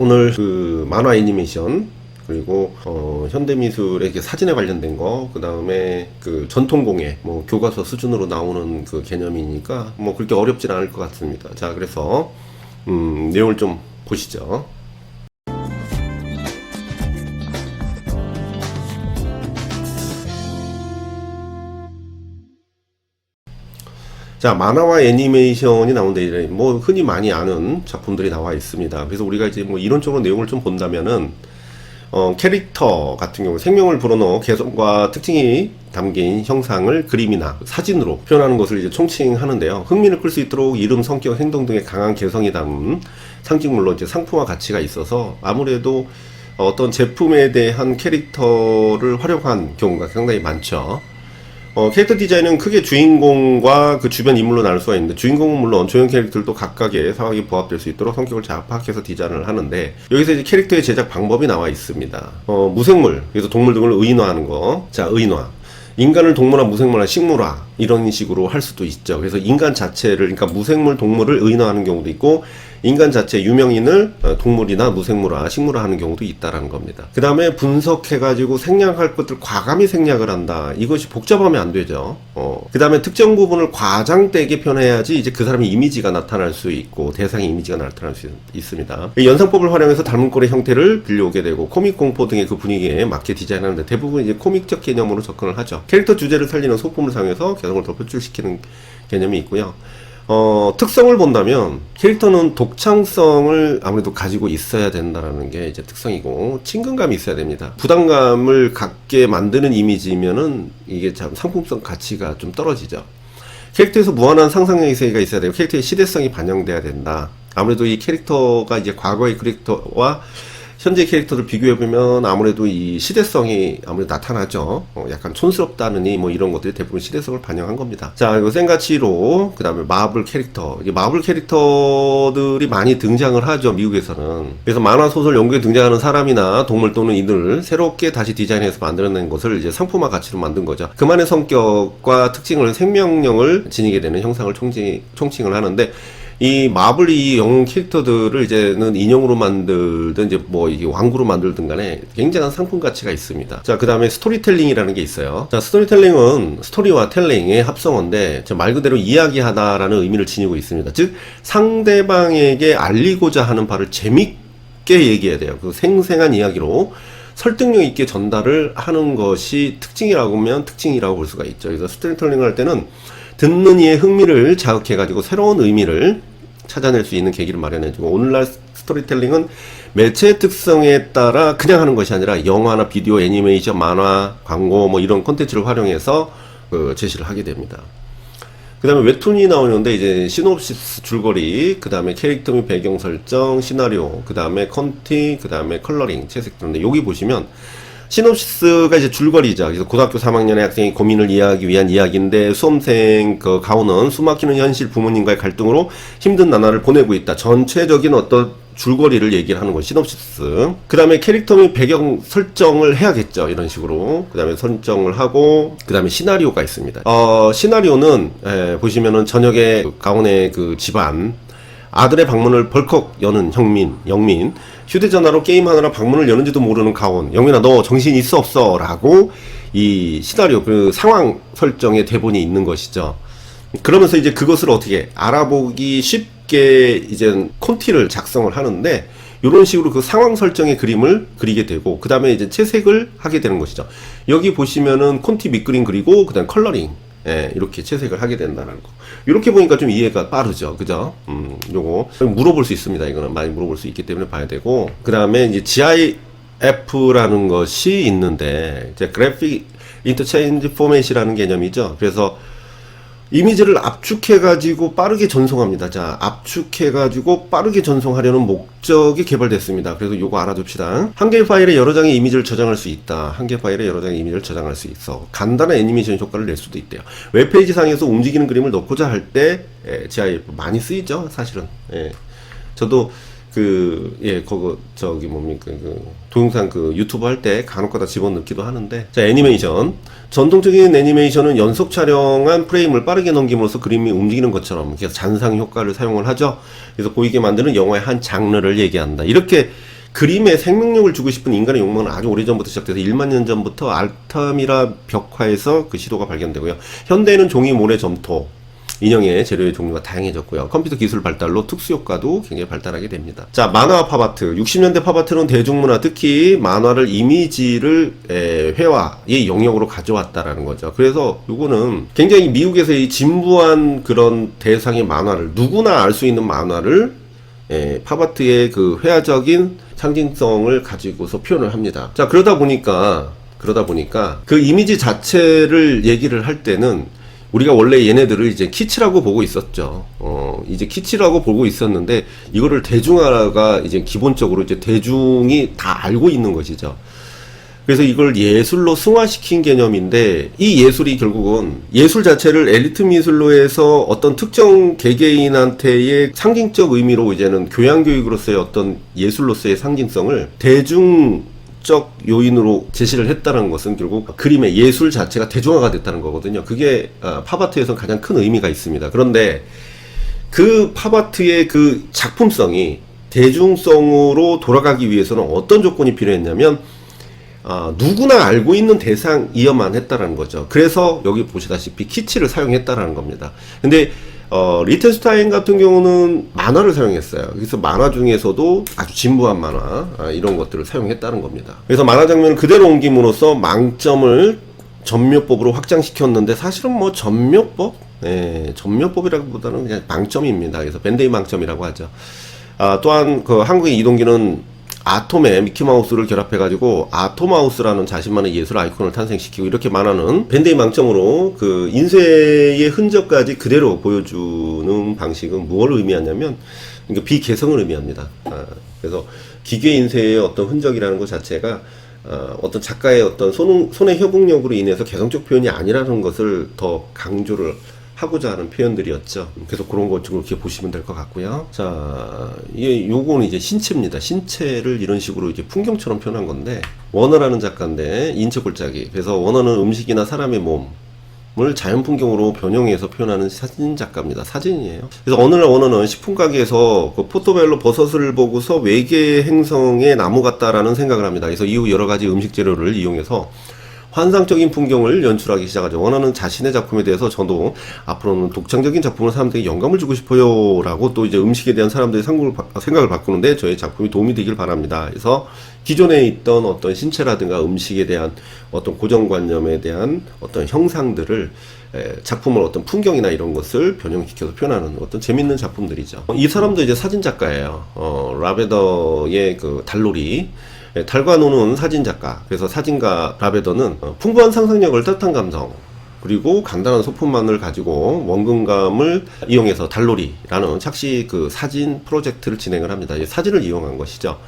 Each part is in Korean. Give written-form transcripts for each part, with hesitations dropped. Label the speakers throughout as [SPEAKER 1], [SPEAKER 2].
[SPEAKER 1] 오늘 그 만화 애니메이션 그리고 현대미술의 사진에 관련된 거, 그 다음에 그 전통공예, 뭐 교과서 수준으로 나오는 그 개념이니까 뭐 그렇게 어렵진 않을 것 같습니다. 자, 그래서 내용을 좀 보시죠. 자, 만화와 애니메이션이 나오는데 뭐 흔히 많이 아는 작품들이 나와 있습니다. 그래서 우리가 이제 뭐 이론적으로 내용을 좀 본다면은 캐릭터 같은 경우 생명을 불어넣어 개성과 특징이 담긴 형상을 그림이나 사진으로 표현하는 것을 이제 총칭하는데요. 흥미를 끌 수 있도록 이름, 성격, 행동 등의 강한 개성이 담은 상징물로 이제 상품화 가치가 있어서 아무래도 어떤 제품에 대한 캐릭터를 활용한 경우가 상당히 많죠. 캐릭터 디자인은 크게 주인공과 그 주변 인물로 나눌 수가 있는데, 주인공은 물론 조형 캐릭터들도 각각의 상황이 부합될 수 있도록 성격을 잘 파악해서 디자인을 하는데, 여기서 이제 캐릭터의 제작 방법이 나와 있습니다. 무생물, 그래서 동물 등을 의인화하는 거. 자, 의인화. 인간을 동물화, 무생물화, 식물화 이런 식으로 할 수도 있죠. 그래서 인간 자체를, 그러니까 무생물 동물을 의인화하는 경우도 있고, 인간 자체 유명인을 동물이나 무생물화, 식물화 하는 경우도 있다라는 겁니다. 그 다음에 분석해가지고 생략할 것들 과감히 생략을 한다. 이것이 복잡하면 안 되죠. 그 다음에 특정 부분을 과장되게 표현해야지 이제 그 사람의 이미지가 나타날 수 있고, 대상의 이미지가 나타날 수 있습니다. 연상법을 활용해서 닮은 꼴의 형태를 빌려오게 되고, 코믹 공포 등의 그 분위기에 맞게 디자인하는데 대부분 이제 코믹적 개념으로 접근을 하죠. 캐릭터 주제를 살리는 소품을 사용해서 개성을 더 표출시키는 개념이 있고요. 특성을 본다면 캐릭터는 독창성을 아무래도 가지고 있어야 된다라는 게 이제 특성이고, 친근감이 있어야 됩니다. 부담감을 갖게 만드는 이미지면은 이게 참 상품성 가치가 좀 떨어지죠. 캐릭터에서 무한한 상상력의 세계가 있어야 되고, 캐릭터의 시대성이 반영돼야 된다. 아무래도 이 캐릭터가 이제 과거의 캐릭터와 현재 캐릭터를 비교해보면 아무래도 이 시대성이 아무래도 나타나죠. 약간 촌스럽다느니 뭐 이런 것들이 대부분 시대성을 반영한 겁니다. 자, 이거 센가치로, 그 다음에 마블 캐릭터. 이게 마블 캐릭터들이 많이 등장을 하죠, 미국에서는. 그래서 만화, 소설, 연구에 등장하는 사람이나 동물 또는 이들을 새롭게 다시 디자인해서 만들어낸 것을 이제 상품화 가치로 만든 거죠. 그만의 성격과 특징을, 생명력을 지니게 되는 형상을 총칭을 하는데, 이 마블이 영웅 캐릭터들을 이제는 인형으로 만들든 이제 뭐 이게 왕구로 만들든 간에 굉장한 상품 가치가 있습니다. 자, 그 다음에 스토리텔링이라는 게 있어요. 자, 스토리텔링은 스토리와 텔링의 합성어인데 말 그대로 이야기하다라는 의미를 지니고 있습니다. 즉 상대방에게 알리고자 하는 바를 재밌게 얘기해야 돼요. 그 생생한 이야기로 설득력 있게 전달을 하는 것이 특징이라고 하면 특징이라고 볼 수가 있죠. 그래서 스토리텔링을 할 때는 듣는 이의 흥미를 자극해가지고 새로운 의미를 찾아낼 수 있는 계기를 마련해주고, 오늘날 스토리텔링은 매체의 특성에 따라 그냥 하는 것이 아니라 영화나 비디오, 애니메이션, 만화, 광고 뭐 이런 콘텐츠를 활용해서 제시를 하게 됩니다. 그 다음에 웹툰이 나오는데 이제 시놉시스 줄거리, 그 다음에 캐릭터 및 배경 설정, 시나리오, 그 다음에 컨티, 그 다음에 컬러링, 채색 등인데, 여기 보시면 시놉시스가 이제 줄거리죠. 그래서 고등학교 3학년의 학생이 고민을 이해하기 위한 이야기인데, 수험생 그 가오는 숨막히는 현실, 부모님과의 갈등으로 힘든 나날을 보내고 있다. 전체적인 어떤 줄거리를 얘기를 하는 거, 시놉시스. 그 다음에 캐릭터 및 배경 설정을 해야겠죠. 이런 식으로. 그 다음에 설정을 하고, 그 다음에 시나리오가 있습니다. 시나리오는 보시면은 저녁에 가온의 그 집안, 아들의 방문을 벌컥 여는 영민, 휴대전화로 게임하느라 방문을 여는지도 모르는 가온, 영민아 너 정신 있어 없어? 라고 이 시나리오, 그 상황 설정의 대본이 있는 것이죠. 그러면서 이제 그것을 어떻게 알아보기 쉽게 이제 콘티를 작성을 하는데, 이런 식으로 그 상황 설정의 그림을 그리게 되고, 그 다음에 이제 채색을 하게 되는 것이죠. 여기 보시면은 콘티 밑그림 그리고, 그 다음 컬러링, 이렇게 채색을 하게 된다는 거. 이렇게 보니까 좀 이해가 빠르죠. 그죠? 요거 물어볼 수 있습니다. 이거는 많이 물어볼 수 있기 때문에 봐야 되고, 그 다음에 이제 GIF라는 것이 있는데, 이제 그래픽 인터체인지 포맷이라는 개념이죠. 그래서 이미지를 압축해가지고 빠르게 전송합니다. 자, 압축해가지고 빠르게 전송하려는 목적이 개발됐습니다. 그래서 요거 알아둡시다. 한 개의 파일에 여러 장의 이미지를 저장할 수 있다. 한 개의 파일에 여러 장의 이미지를 저장할 수 있어. 간단한 애니메이션 효과를 낼 수도 있대요. 웹페이지 상에서 움직이는 그림을 넣고자 할 때 GIF 많이 쓰이죠, 사실은. 저도 동영상 유튜브 할 때 간혹가다 집어넣기도 하는데, 자, 애니메이션. 전통적인 애니메이션은 연속 촬영한 프레임을 빠르게 넘김으로써 그림이 움직이는 것처럼 그래서 잔상 효과를 사용을 하죠. 그래서 보이게 만드는 영화의 한 장르를 얘기한다. 이렇게 그림에 생명력을 주고 싶은 인간의 욕망은 아주 오래전부터 시작돼서 1만 년 전부터 알타미라 벽화에서 그 시도가 발견되고요. 현대에는 종이, 모래, 점토, 인형의 재료의 종류가 다양해졌고요. 컴퓨터 기술 발달로 특수효과도 굉장히 발달하게 됩니다. 자, 만화 팝아트. 60년대 팝아트는 대중문화, 특히 만화를 이미지를 회화의 영역으로 가져왔다라는 거죠. 그래서 요거는 굉장히 미국에서 이 진부한 그런 대상의 만화를, 누구나 알 수 있는 만화를 팝아트의 그 회화적인 상징성을 가지고서 표현을 합니다. 자, 그러다 보니까 그 이미지 자체를 얘기를 할 때는 우리가 원래 얘네들을 이제 키치라고 보고 있었죠. 이제 키치라고 보고 있었는데 이거를 대중화가 이제 기본적으로 이제 대중이 다 알고 있는 것이죠. 그래서 이걸 예술로 승화시킨 개념인데, 이 예술이 결국은 예술 자체를 엘리트 미술로 해서 어떤 특정 개개인한테의 상징적 의미로 이제는 교양교육으로서의 어떤 예술로서의 상징성을 대중적 요인으로 제시를 했다는 것은 결국 그림의 예술 자체가 대중화가 됐다는 거거든요. 그게 팝아트에서 가장 큰 의미가 있습니다. 그런데 그 팝아트의 그 작품성이 대중성으로 돌아가기 위해서는 어떤 조건이 필요했냐면 누구나 알고 있는 대상이어만 했다라는 거죠. 그래서 여기 보시다시피 키치를 사용했다라는 겁니다. 근데 리텐슈타인 같은 경우는 만화를 사용했어요. 그래서 만화 중에서도 아주 진부한 만화 이런 것들을 사용했다는 겁니다. 그래서 만화 장면을 그대로 옮김으로써 망점을 전묘법으로 확장시켰는데, 사실은 뭐 전묘법이라기보다는 그냥 망점입니다. 그래서 밴데이 망점이라고 하죠. 또한 그 한국의 이동기는 아톰에 미키마우스를 결합해가지고 아토마우스라는 자신만의 예술 아이콘을 탄생시키고, 이렇게 만화는 밴데이 망점으로 그 인쇄의 흔적까지 그대로 보여주는 방식은 무엇을 의미하냐면, 그러니까 비개성을 의미합니다. 그래서 기계 인쇄의 어떤 흔적이라는 것 자체가 어떤 작가의 어떤 손의 협응력으로 인해서 개성적 표현이 아니라는 것을 더 강조를 하고자 하는 표현들이었죠. 그래서 그런 것 좀 이렇게 보시면 될 것 같고요. 자, 요거는 이제 신체입니다. 신체를 이런 식으로 이제 풍경처럼 표현한 건데, 워너라는 작가인데 인체 골짜기. 그래서 워너는 음식이나 사람의 몸을 자연 풍경으로 변형해서 표현하는 사진 작가입니다. 사진이에요. 그래서 어느 날 워너는 식품 가게에서 그 포토벨로 버섯을 보고서 외계 행성의 나무 같다라는 생각을 합니다. 그래서 이후 여러 가지 음식 재료를 이용해서 환상적인 풍경을 연출하기 시작하죠. 원하는 자신의 작품에 대해서 저도 앞으로는 독창적인 작품을 사람들에게 영감을 주고 싶어요 라고 또 이제 음식에 대한 사람들의 생각을 바꾸는데 저의 작품이 도움이 되길 바랍니다. 그래서 기존에 있던 어떤 신체라든가 음식에 대한 어떤 고정관념에 대한 어떤 형상들을 작품을 어떤 풍경이나 이런 것을 변형시켜서 표현하는 어떤 재밌는 작품들이죠. 이 사람도 이제 사진작가예요. 라베더의 그 달놀이, 달과 노는 사진작가. 그래서 사진가 라베더는 풍부한 상상력을, 따뜻한 감성, 그리고 간단한 소품만을 가지고 원근감을 이용해서 달놀이라는 착시 그 사진 프로젝트를 진행을 합니다. 사진을 이용한 것이죠.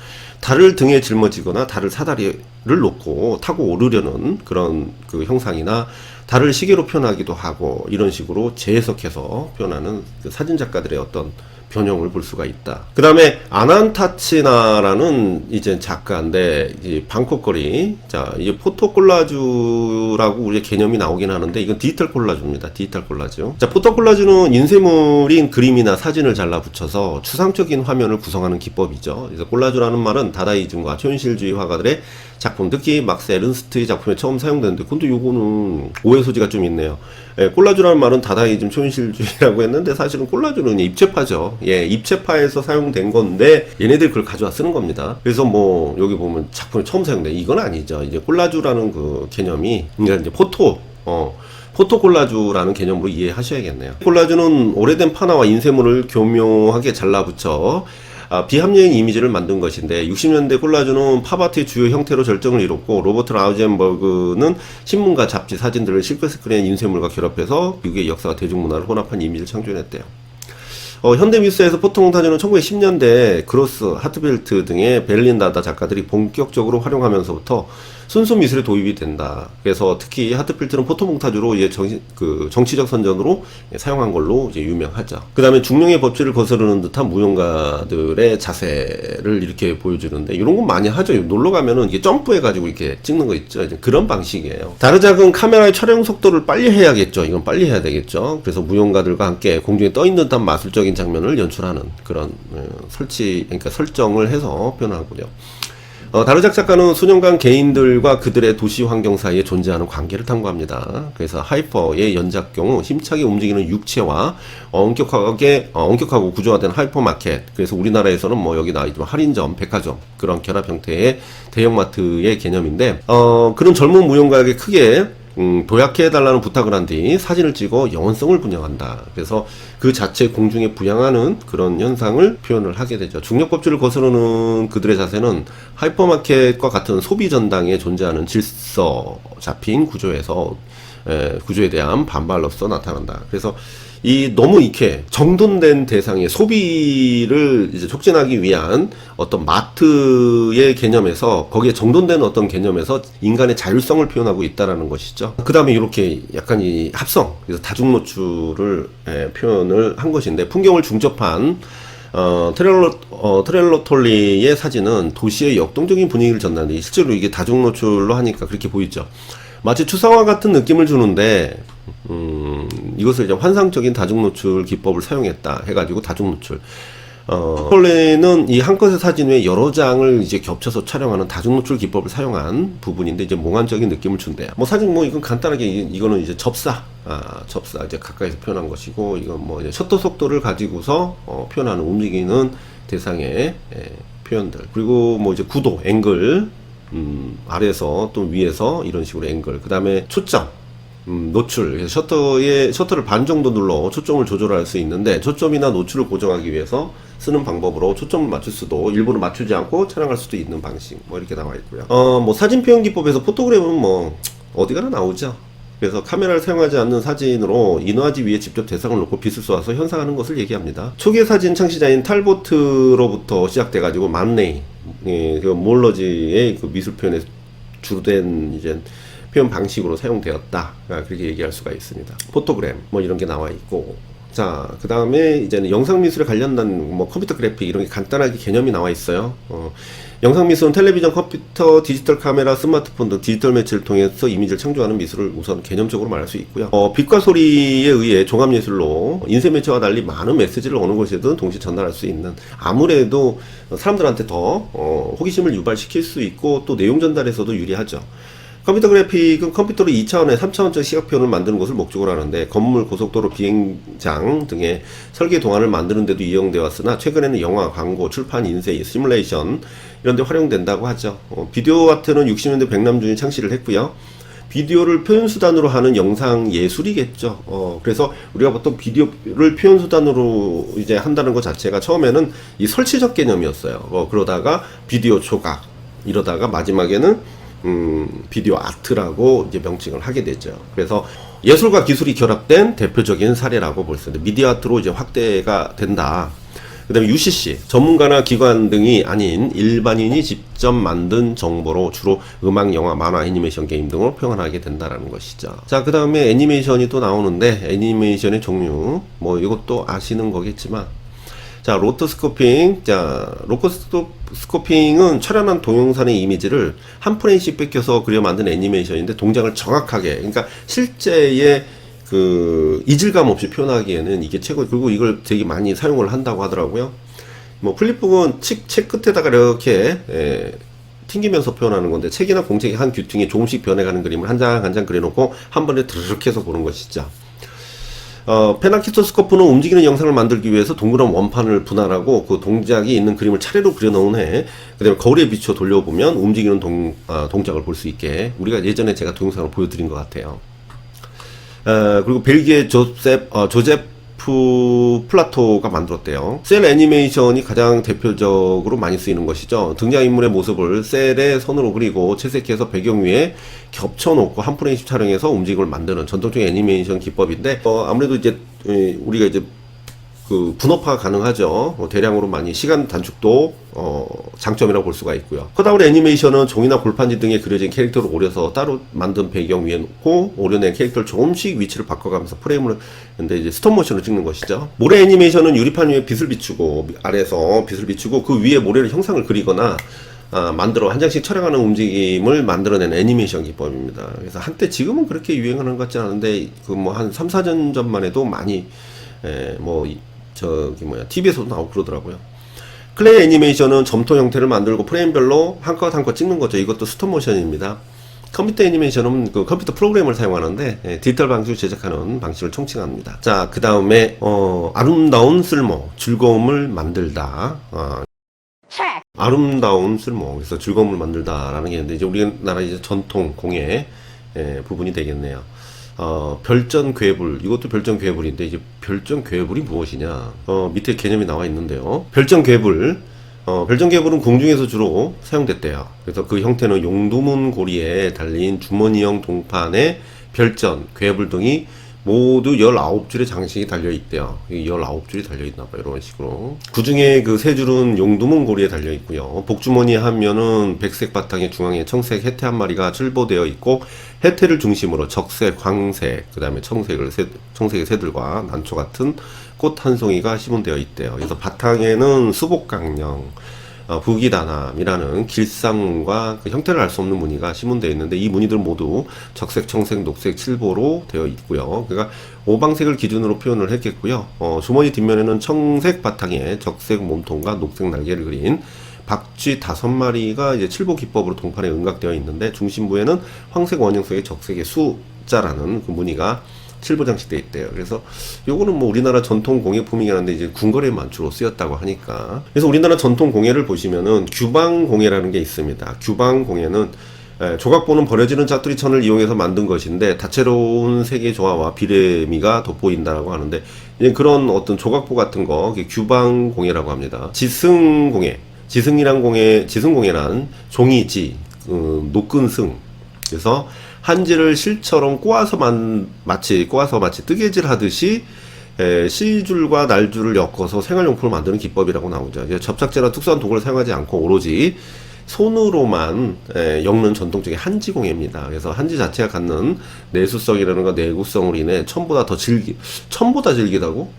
[SPEAKER 1] 달을 등에 짊어지거나 달을 사다리를 놓고 타고 오르려는 그런 그 형상이나 달을 시계로 표현하기도 하고, 이런 식으로 재해석해서 표현하는 그 사진작가들의 어떤 변형을 볼 수가 있다. 그 다음에 아난타치나라는 이제 작가인데, 이 방콕 거리, 자, 이게 포토 콜라주라고 우리 개념이 나오긴 하는데, 이건 디지털 콜라주입니다. 디지털 콜라주. 자, 포토 콜라주는 인쇄물인 그림이나 사진을 잘라 붙여서 추상적인 화면을 구성하는 기법이죠. 그래서 콜라주라는 말은 다다이즘과 초현실주의 화가들의 작품, 특히 막스 에른스트의 작품에 처음 사용되는데, 근데 요거는 오해 소지가 좀 있네요. 콜라주라는 말은 다다이즘 초현실주의라고 했는데, 사실은 콜라주는 입체파죠. 입체파에서 사용된 건데 얘네들이 그걸 가져와 쓰는 겁니다. 그래서 뭐 여기 보면 작품에 처음 사용돼, 이건 아니죠. 이제 콜라주라는 그 개념이 이제 포토 콜라주라는 개념으로 이해하셔야겠네요. 콜라주는 오래된 판화와 인쇄물을 교묘하게 잘라붙여 비합리적인 이미지를 만든 것인데, 60년대 콜라주는 팝아트의 주요 형태로 절정을 이뤘고, 로버트 라우젠버그는 신문과 잡지, 사진들을 실크스크린 인쇄물과 결합해서 미국의 역사와 대중문화를 혼합한 이미지를 창조해냈대요. 현대미술사에서 보통 사진은 1910년대 그로스, 하트벨트 등의 베를린 다다 작가들이 본격적으로 활용하면서부터 순수 미술에 도입이 된다. 그래서 특히 하트필트는 포토몽타주로 이제 정치적 선전으로 사용한 걸로 이제 유명하죠. 그 다음에 중령의 법칙을 거스르는 듯한 무용가들의 자세를 이렇게 보여주는데 이런 건 많이 하죠. 놀러 가면은 이게 점프해가지고 이렇게 찍는 거 있죠. 이제 그런 방식이에요. 다르작은 카메라의 촬영 속도를 빨리 해야겠죠. 이건 빨리 해야 되겠죠. 그래서 무용가들과 함께 공중에 떠 있는 듯한 마술적인 장면을 연출하는 그런 그러니까 설정을 해서 표현하고요. 다르작 작가는 수년간 개인들과 그들의 도시 환경 사이에 존재하는 관계를 탐구합니다. 그래서 하이퍼의 연작 경우 힘차게 움직이는 육체와 엄격하고 구조화된 하이퍼마켓, 그래서 우리나라에서는 뭐 여기 나와있지만 할인점, 백화점 그런 결합 형태의 대형마트의 개념인데 그런 젊은 무용가에게 크게 도약해달라는 부탁을 한 뒤 사진을 찍어 영원성을 분양한다. 그래서 그 자체 공중에 부양하는 그런 현상을 표현을 하게 되죠. 중력법칙을 거스르는 그들의 자세는 하이퍼마켓과 같은 소비 전당에 존재하는 질서 잡힌 구조에 대한 반발로서 나타난다. 그래서 너무 이렇게 정돈된 대상의 소비를 이제 촉진하기 위한 어떤 마트의 개념에서 거기에 정돈된 어떤 개념에서 인간의 자율성을 표현하고 있다라는 것이죠. 그 다음에 이렇게 약간 이 합성, 그래서 다중 노출을 표현을 한 것인데 풍경을 중첩한 트렐로톨리의 사진은 도시의 역동적인 분위기를 전달하는데 실제로 이게 다중 노출로 하니까 그렇게 보이죠. 마치 추상화 같은 느낌을 주는데 이것을 이제 환상적인 다중 노출 기법을 사용했다 해가지고 다중 노출. 톨레는 이 한 컷의 사진 외에 여러 장을 이제 겹쳐서 촬영하는 다중 노출 기법을 사용한 부분인데 이제 몽환적인 느낌을 준대요. 뭐 사진 뭐 이건 간단하게 이거는 이제 접사 이제 가까이서 표현한 것이고 이건 뭐 이제 셔터 속도를 가지고서 표현하는 움직이는 대상의 표현들, 그리고 뭐 이제 구도, 앵글, 아래에서 또 위에서 이런 식으로 앵글, 그 다음에 초점, 노출, 셔터를 반 정도 눌러 초점을 조절할 수 있는데 초점이나 노출을 고정하기 위해서 쓰는 방법으로 초점을 맞출 수도 일부러 맞추지 않고 촬영할 수도 있는 방식 뭐 이렇게 나와 있고요. 뭐 사진 표현 기법에서 포토그램은 뭐 어디가나 나오죠. 그래서 카메라를 사용하지 않는 사진으로 인화지 위에 직접 대상을 놓고 빛을 쏘아서 현상하는 것을 얘기합니다. 초기 사진 창시자인 탈보트로부터 시작돼가지고 만레이, 그 몰러지의 그 미술 표현에 주된 이제 표현 방식으로 사용되었다. 그렇게 얘기할 수가 있습니다. 포토그램 뭐 이런 게 나와 있고, 자, 그 다음에 이제는 영상 미술에 관련된 뭐 컴퓨터 그래픽 이런 게 간단하게 개념이 나와 있어요. 영상 미술은 텔레비전, 컴퓨터, 디지털 카메라, 스마트폰 등 디지털 매체를 통해서 이미지를 창조하는 미술을 우선 개념적으로 말할 수 있고요. 빛과 소리에 의해 종합 예술로 인쇄 매체와 달리 많은 메시지를 어느 곳에든 동시에 전달할 수 있는, 아무래도 사람들한테 더 호기심을 유발시킬 수 있고 또 내용 전달에서도 유리하죠. 컴퓨터 그래픽은 컴퓨터로 2차원의 3차원적 시각 표현을 만드는 것을 목적으로 하는데 건물, 고속도로, 비행장 등의 설계 동안을 만드는 데도 이용되어 왔으나 최근에는 영화, 광고, 출판, 인쇄, 시뮬레이션 이런 데 활용된다고 하죠. 비디오 아트는 60년대 백남준이 창시를 했고요. 비디오를 표현수단으로 하는 영상 예술이겠죠. 그래서 우리가 보통 비디오를 표현수단으로 이제 한다는 것 자체가 처음에는 이 설치적 개념이었어요. 그러다가 비디오 조각, 이러다가 마지막에는 비디오 아트라고 이제 명칭을 하게 되죠. 그래서 예술과 기술이 결합된 대표적인 사례라고 볼 수 있는데 미디어 아트로 이제 확대가 된다. 그 다음에 UCC, 전문가나 기관 등이 아닌 일반인이 직접 만든 정보로 주로 음악, 영화, 만화, 애니메이션, 게임 등으로 표현하게 된다라는 것이죠. 자, 그 다음에 애니메이션이 또 나오는데 애니메이션의 종류, 뭐 이것도 아시는 거겠지만, 자, 로토스코핑. 자, 로토스코핑은 촬영한 동영상의 이미지를 한 프레임씩 뺏겨서 그려 만든 애니메이션인데 동작을 정확하게, 그러니까 실제의 그 이질감 없이 표현하기에는 이게 최고. 그리고 이걸 되게 많이 사용을 한다고 하더라고요. 뭐 플립북은 책 끝에다가 이렇게 튕기면서 표현하는 건데 책이나 공책의 한 규팅에 조금씩 변해가는 그림을 한 장 한 장 그려놓고 한 번에 드르륵 해서 보는 것이죠. 페나키토스코프는 움직이는 영상을 만들기 위해서 동그란 원판을 분할하고 그 동작이 있는 그림을 차례로 그려놓은 해, 그 다음에 거울에 비춰 돌려보면 움직이는 동작을 볼 수 있게, 우리가 예전에 제가 동영상을 보여드린 것 같아요. 그리고 벨기에 조제프 플라토가 만들었대요. 셀 애니메이션이 가장 대표적으로 많이 쓰이는 것이죠. 등장인물의 모습을 셀에 선으로 그리고 채색해서 배경 위에 겹쳐놓고 한 프레임씩 촬영해서 움직임을 만드는 전통적인 애니메이션 기법인데, 아무래도 이제 우리가 이제 그 분업화가 가능하죠. 대량으로 많이 시간 단축도 장점이라고 볼 수가 있고요. 컷아웃 애니메이션은 종이나 골판지 등에 그려진 캐릭터를 오려서 따로 만든 배경 위에 놓고 오려낸 캐릭터를 조금씩 위치를 바꿔가면서 프레임을 근데 이제 스톱모션을 찍는 것이죠. 모래 애니메이션은 유리판 위에 빛을 비추고 아래에서 빛을 비추고 그 위에 모래를 형상을 그리거나 만들어 한 장씩 촬영하는 움직임을 만들어내는 애니메이션 기법입니다. 그래서 한때 지금은 그렇게 유행하는 것 같지 않은데 그 뭐 한 3, 4년 전만 해도 많이 TV에서도 나오고 그러더라고요. 클레이 애니메이션은 점토 형태를 만들고 프레임별로 한 컷 한 컷 찍는 거죠. 이것도 스톱모션입니다. 컴퓨터 애니메이션은 그 컴퓨터 프로그램을 사용하는데 디지털 방식으로 제작하는 방식을 총칭합니다. 자, 그 다음에 아름다운 쓸모, 즐거움을 만들다. 아름다운 쓸모, 그래서 즐거움을 만들다라는 게 있는데 이제 우리나라 이제 전통 공예 부분이 되겠네요. 별전괴불, 이것도 별전괴불인데 이제 별전괴불이 무엇이냐? 밑에 개념이 나와 있는데요. 별전괴불은 궁중에서 주로 사용됐대요. 그래서 그 형태는 용두문 고리에 달린 주머니형 동판에 별전, 괴불 등이 모두 19줄의 장식이 달려있대요. 19줄이 달려있나봐요. 이런 식으로. 그 중에 그 3줄은 용두문 고리에 달려있고요. 복주머니 하면은 백색 바탕에 중앙에 청색 해태 한 마리가 출보되어 있고, 해태를 중심으로 적색, 황색, 그 다음에 청색의 새들과 난초 같은 꽃 한 송이가 시문되어 있대요. 그래서 바탕에는 수복강령, 부기다남이라는 길상문과 그 형태를 알 수 없는 무늬가 시문되어 있는데 이 무늬들은 모두 적색, 청색, 녹색, 칠보로 되어 있고요. 그러니까 오방색을 기준으로 표현을 했겠고요. 주머니 뒷면에는 청색 바탕에 적색 몸통과 녹색 날개를 그린 박쥐 5마리가 이제 칠보 기법으로 동판에 응각되어 있는데 중심부에는 황색 원형 속에 적색의 수자라는 그 무늬가 칠보 장식되어 있대요. 그래서 요거는 뭐 우리나라 전통 공예품이긴 한데 이제 궁궐에만 주로 쓰였다고 하니까. 그래서 우리나라 전통 공예를 보시면은 규방 공예라는 게 있습니다. 규방 공예는 조각보는 버려지는 짜투리천을 이용해서 만든 것인데 다채로운 색의 조화와 비례미가 돋보인다라고 하는데 이제 그런 어떤 조각보 같은 거 규방 공예라고 합니다. 지승공예, 지승공예란 종이지, 노끈승. 그래서 한지를 실처럼 꼬아서 마치 뜨개질 하듯이 실줄과 날줄을 엮어서 생활용품을 만드는 기법이라고 나오죠. 접착제나 특수한 도구를 사용하지 않고 오로지 손으로만 엮는 전통적인 한지공예입니다. 그래서 한지 자체가 갖는 내수성이라는가 내구성으로 인해 천보다 질기다고?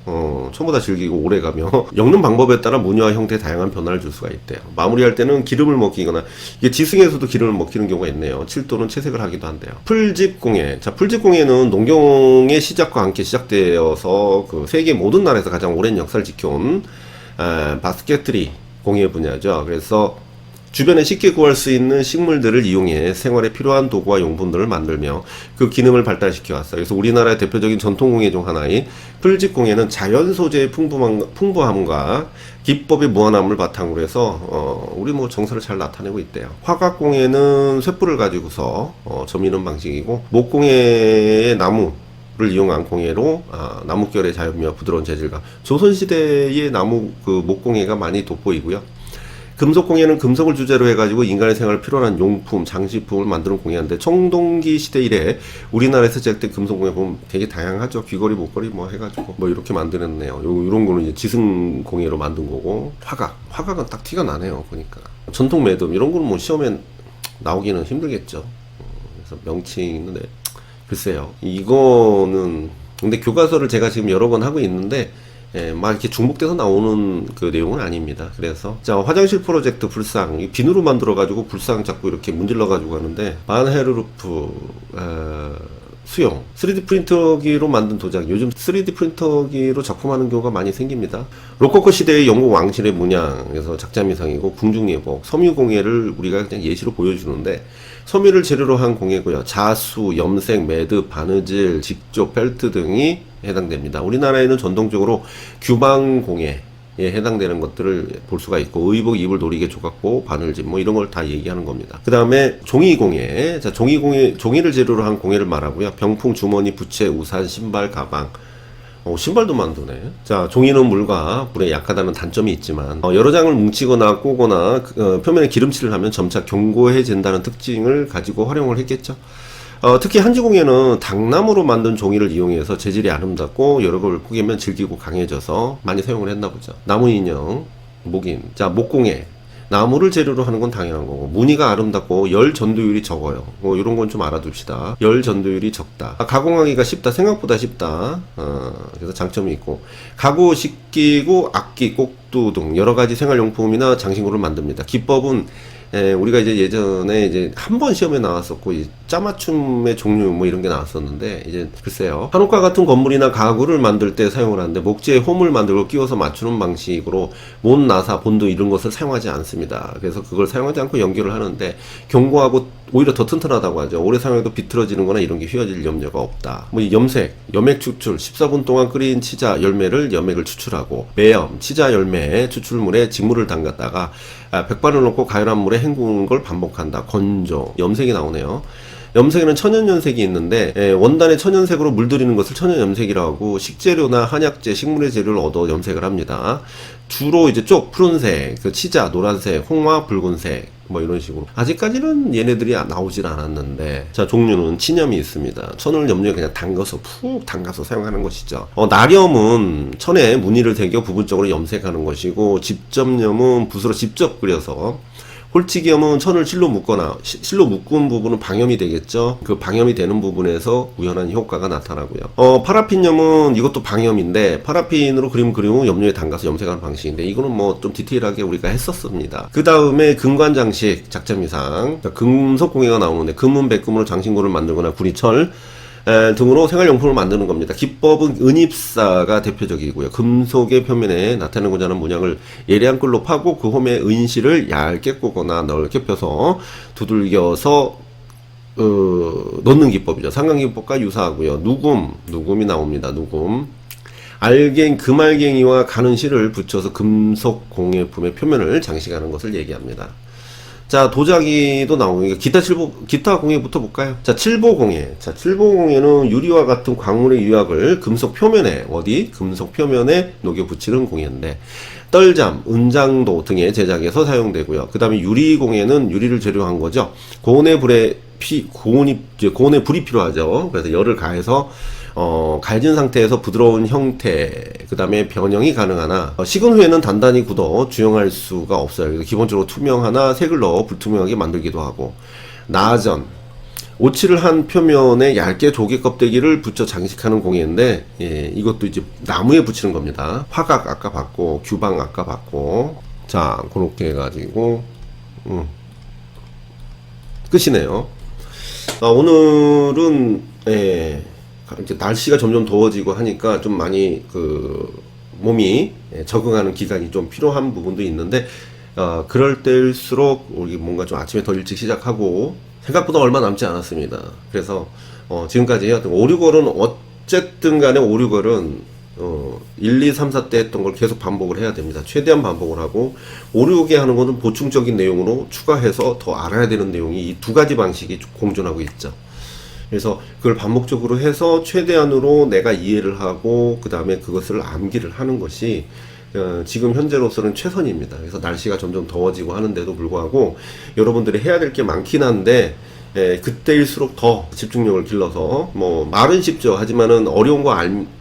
[SPEAKER 1] 천보다 질기고 오래가며 엮는 방법에 따라 무늬와 형태에 다양한 변화를 줄 수가 있대요. 마무리할 때는 기름을 먹이거나 이게 지승에서도 기름을 먹히는 경우가 있네요. 칠 또는 채색을 하기도 한대요. 풀집공예. 자, 풀집공예는 농경의 시작과 함께 시작되어서 그 세계 모든 나라에서 가장 오랜 역사를 지켜온 바스켓트리 공예 분야죠. 그래서 주변에 쉽게 구할 수 있는 식물들을 이용해 생활에 필요한 도구와 용품들을 만들며 그 기능을 발달시켜 왔어요. 그래서 우리나라의 대표적인 전통공예 중 하나인 풀집공예는 자연 소재의 풍부함과 기법의 무한함을 바탕으로 해서 우리 뭐 정서를 잘 나타내고 있대요. 화각공예는 쇳불을 가지고서 점이는 방식이고, 목공예의 나무를 이용한 공예로 나뭇결의 자연미와 부드러운 재질감. 조선시대의 나무 그 목공예가 많이 돋보이고요. 금속공예는 금속을 주제로 해가지고 인간의 생활을 필요로 한 용품, 장식품을 만드는 공예인데 청동기 시대 이래 우리나라에서 제작된 금속공예 보면 되게 다양하죠. 귀걸이, 목걸이 뭐 해가지고 뭐 이렇게 만드냈네요. 요런 거는 이제 지승공예로 만든 거고, 화각은 딱 티가 나네요. 보니까 전통 매듭 이런 거는 뭐 시험에 나오기는 힘들겠죠. 그래서 명칭은 글쎄요. 이거는 근데 교과서를 제가 지금 여러 번 하고 있는데 막 이렇게 중복돼서 나오는 그 내용은 아닙니다. 그래서 자, 화장실 프로젝트 불상 비누로 만들어 가지고 불상 자꾸 이렇게 문질러 가지고 하는데, 반헤르루프 수용 3D 프린터기로 만든 도장. 요즘 3D 프린터기로 작품하는 경우가 많이 생깁니다. 로코코 시대의 영국 왕실의 문양에서 작자미상이고 궁중예복, 섬유공예를 우리가 그냥 예시로 보여주는데 섬유를 재료로 한 공예고요. 자수, 염색, 매듭, 바느질, 직조, 펠트 등이 해당됩니다. 우리나라에는 전통적으로 규방공예에 해당되는 것들을 볼 수가 있고, 의복, 이불, 놀이개, 조각보, 바늘집 뭐 이런 걸 다 얘기하는 겁니다. 그 다음에 종이공예. 자, 종이를 재료로 한 공예를 말하고요. 병풍, 주머니, 부채, 우산, 신발, 가방. 신발도 만드네. 자, 종이는 물과 불에 약하다는 단점이 있지만 여러 장을 뭉치거나 꼬거나 표면에 기름칠을 하면 점차 견고해진다는 특징을 가지고 활용을 했겠죠. 특히 한지공예는 당나무로 만든 종이를 이용해서 재질이 아름답고 여러 걸 꾸기면 질기고 강해져서 많이 사용을 했나 보죠. 나무 인형, 목인. 자, 목공예. 나무를 재료로 하는 건 당연한 거고, 무늬가 아름답고 열 전도율이 적어요. 뭐 이런 건 좀 알아둡시다. 열 전도율이 적다. 가공하기가 쉽다. 생각보다 쉽다. 그래서 장점이 있고, 가구, 식기구, 악기, 꼭두 등 여러 가지 생활용품이나 장신구를 만듭니다. 기법은 우리가 이제 예전에 이제 한 번 시험에 나왔었고, 이 짜맞춤의 종류 뭐 이런 게 나왔었는데, 이제 글쎄요. 한옥과 같은 건물이나 가구를 만들 때 사용을 하는데, 목재에 홈을 만들고 끼워서 맞추는 방식으로 못, 나사, 본드 이런 것을 사용하지 않습니다. 그래서 그걸 사용하지 않고 연결을 하는데, 견고하고 오히려 더 튼튼하다고 하죠. 오래 사용해도 비틀어지는 거나 이런 게 휘어질 염려가 없다. 뭐 염색, 염액 추출, 14분 동안 끓인 치자 열매를 염액을 추출하고, 매염, 치자 열매 추출물에 직물을 담갔다가 백발을 넣고 가열한 물에 헹구는 걸 반복한다. 건조, 염색이 나오네요. 염색에는 천연염색이 있는데, 원단에 천연색으로 물들이는 것을 천연염색이라고 하고, 식재료나 한약재, 식물의 재료를 얻어 염색을 합니다. 주로 이제 쪽 푸른색, 그 치자 노란색, 홍화 붉은색, 뭐 이런 식으로. 아직까지는 얘네들이 나오질 않았는데, 자, 종류는 친염이 있습니다. 천을 염료에 그냥 담가서 푹 담가서 사용하는 것이죠. 나렴은 천에 무늬를 새겨 부분적으로 염색하는 것이고, 집점염은 붓으로 직접 그려서, 홀치기염은 천을 실로 묶거나 실로 묶은 부분은 방염이 되겠죠. 그 방염이 되는 부분에서 우연한 효과가 나타나고요. 파라핀염은 이것도 방염인데, 파라핀으로 그림 그리고 염료에 담가서 염색하는 방식인데, 이거는 뭐 좀 디테일하게 우리가 했었습니다. 그 다음에 금관장식 작점이상, 금속 공예가 나오는데, 금은 백금으로 장신구를 만들거나 구리철 등으로 생활용품을 만드는 겁니다. 기법은 은입사가 대표적이고요. 금속의 표면에 나타내고자 하는 문양을 예리한 끌로 파고 그 홈에 은실을 얇게 꼬거나 넓게 펴서 두들겨서 넣는 기법이죠. 상강기법과 유사하고요. 누금이 나옵니다. 누금. 금알갱이와 가는 실을 붙여서 금속 공예품의 표면을 장식하는 것을 얘기합니다. 자, 도자기도 나오고, 기타 공예부터 볼까요? 자, 칠보공예. 자, 칠보공예는 유리와 같은 광물의 유약을 금속 표면에, 금속 표면에 녹여 붙이는 공예인데, 떨잠, 은장도 등의 제작에서 사용되고요. 그 다음에 유리공예는 유리를 재료한 거죠. 고온의 불이 필요하죠. 그래서 열을 가해서 갈진 상태에서 부드러운 형태, 그 다음에 변형이 가능하나, 식은 후에는 단단히 굳어 주용할 수가 없어요. 그래서 기본적으로 투명하나 색을 넣어 불투명하게 만들기도 하고, 나전, 오칠을 한 표면에 얇게 조개 껍데기를 붙여 장식하는 공예인데, 이것도 이제 나무에 붙이는 겁니다. 화각 아까 봤고, 규방 아까 봤고, 자, 그렇게 해가지고, 끝이네요. 오늘은, 이제 날씨가 점점 더워지고 하니까 좀 많이 몸이 적응하는 기간이 좀 필요한 부분도 있는데, 그럴 때일수록 우리 뭔가 좀 아침에 더 일찍 시작하고, 생각보다 얼마 남지 않았습니다. 그래서 지금까지 해왔던 5, 6월은 어쨌든 간에 5, 6월은 1, 2, 3, 4 때 했던 걸 계속 반복을 해야 됩니다. 최대한 반복을 하고, 5, 6에 하는 것은 보충적인 내용으로 추가해서 더 알아야 되는 내용이 이 두 가지 방식이 공존하고 있죠. 그래서 그걸 반복적으로 해서 최대한으로 내가 이해를 하고, 그 다음에 그것을 암기를 하는 것이 지금 현재로서는 최선입니다. 그래서 날씨가 점점 더워지고 하는데도 불구하고 여러분들이 해야 될 게 많긴 한데, 그때일수록 더 집중력을 길러서, 뭐 말은 쉽죠. 하지만은 어려운 거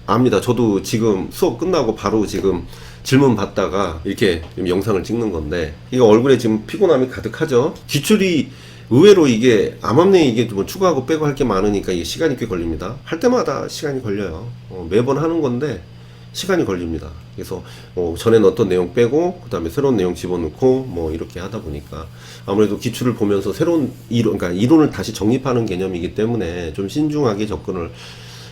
[SPEAKER 1] 압니다. 저도 지금 수업 끝나고 바로 지금 질문 받다가 이렇게 영상을 찍는 건데, 이거 얼굴에 지금 피곤함이 가득하죠. 기출이 의외로 이게 암암내에 이게 좀 추가하고 빼고 할 게 많으니까 이게 시간이 꽤 걸립니다. 할 때마다 시간이 걸려요. 매번 하는 건데 시간이 걸립니다. 그래서 전에 넣었던 내용 빼고 그 다음에 새로운 내용 집어넣고 뭐 이렇게 하다 보니까 아무래도 기출을 보면서 새로운 그러니까 이론을 다시 정립하는 개념이기 때문에 좀 신중하게 접근을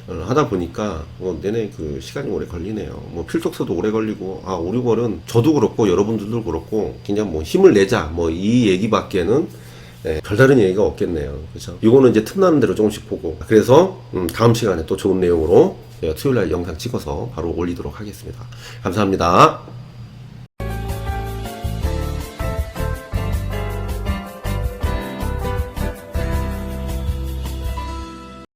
[SPEAKER 1] 하다 보니까 내내 그 시간이 오래 걸리네요. 뭐 필독서도 오래 걸리고, 5, 6월은 저도 그렇고 여러분들도 그렇고 그냥 뭐 힘을 내자 뭐 이 얘기밖에는 별다른 얘기가 없겠네요. 그렇죠? 이거는 이제 틈나는 대로 조금씩 보고, 그래서 다음 시간에 또 좋은 내용으로 제가 토요일날 영상 찍어서 바로 올리도록 하겠습니다. 감사합니다.